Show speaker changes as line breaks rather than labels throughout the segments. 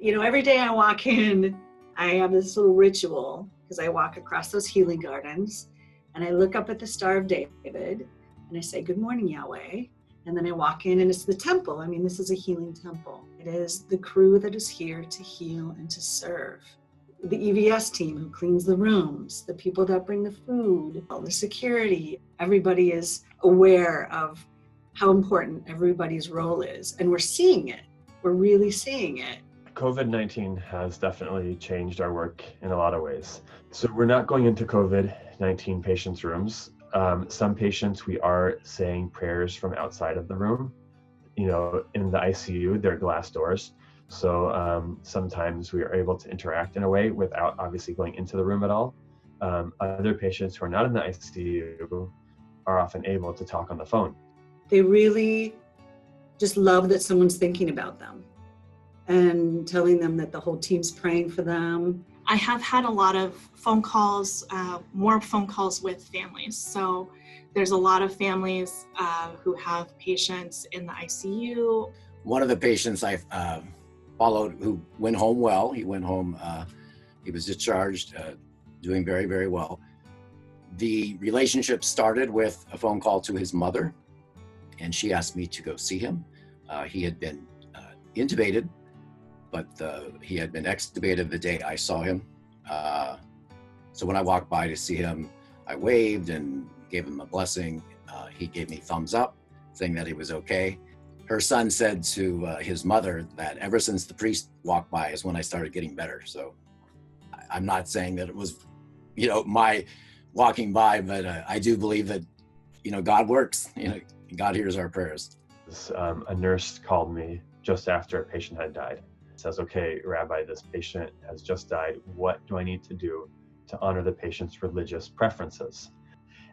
Every day I walk in, I have this little ritual because I walk across those healing gardens and I look up at the Star of David and I say, "Good morning, Yahweh." And then I walk in and it's the temple. This is a healing temple. It is the crew that is here to heal and to serve. The EVS team who cleans the rooms, the people that bring the food, all the security, everybody is aware of how important everybody's role is. And we're seeing it. We're really seeing it.
COVID-19 has definitely changed our work in a lot of ways. So we're not going into COVID-19 patients' rooms. Some patients, we are saying prayers from outside of the room. In the ICU, there are glass doors. So sometimes we are able to interact in a way without obviously going into the room at all. Other patients who are not in the ICU are often able to talk on the phone.
They really just love that someone's thinking about them and telling them that the whole team's praying for them.
I have had a lot of phone calls, more phone calls with families. So there's a lot of families who have patients in the ICU.
One of the patients I followed who went home well, he went home, he was discharged, doing very, very well. The relationship started with a phone call to his mother, and she asked me to go see him. He had been intubated, but he had been extubated the day I saw him. So when I walked by to see him, I waved and gave him a blessing. He gave me thumbs up, saying that he was okay. Her son said to his mother that ever since the priest walked by is when I started getting better. So I'm not saying that it was, my walking by, but I do believe that, God works. God hears our prayers.
A nurse called me just after a patient had died. Says, "Okay, Rabbi, this patient has just died. What do I need to do to honor the patient's religious preferences?"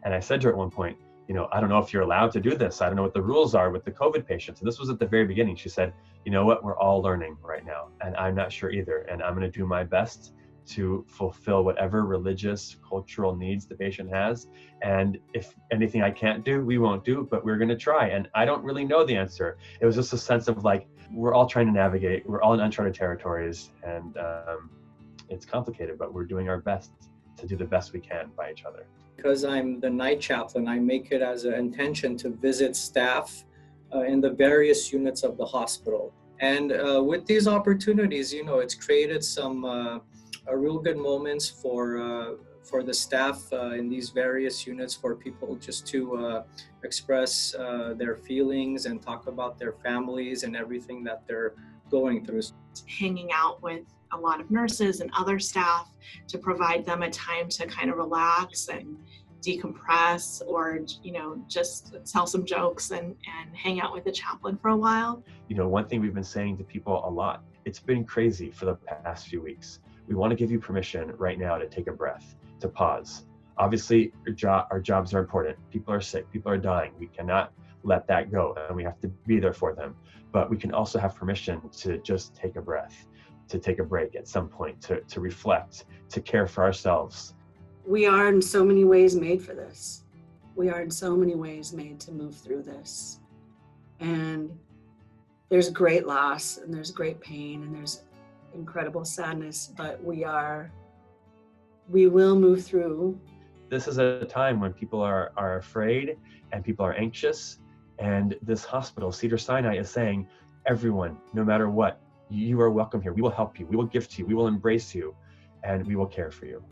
And I said to her at one point, "I don't know if you're allowed to do this. I don't know what the rules are with the COVID patients." And this was at the very beginning. She said, "You know what? We're all learning right now. And I'm not sure either. And I'm going to do my best to fulfill whatever religious, cultural needs the patient has. And if anything I can't do, we won't do, but we're going to try." And I don't really know the answer. It was just a sense of like, we're all trying to navigate. We're all in uncharted territories. And it's complicated, but we're doing our best to do the best we can by each other.
Because I'm the night chaplain, I make it as an intention to visit staff in the various units of the hospital. And with these opportunities, it's created some real good moments for the staff in these various units, for people just to express their feelings and talk about their families and everything that they're going through.
Hanging out with a lot of nurses and other staff to provide them a time to kind of relax and decompress, or just tell some jokes and hang out with the chaplain for a while.
One thing we've been saying to people a lot, it's been crazy for the past few weeks. We want to give you permission right now to take a breath, to pause. Obviously, our jobs are important. People are sick, people are dying. We cannot let that go, and we have to be there for them. But we can also have permission to just take a breath, to take a break at some point, to reflect, to care for ourselves.
We are in so many ways made for this. We are in so many ways made to move through this. And there's great loss, and there's great pain, and there's incredible sadness, but we will move through.
This is a time when people are afraid and people are anxious. And this hospital, Cedars Sinai, is saying, everyone, no matter what, you are welcome here. We will help you. We will gift you. We will embrace you. And we will care for you.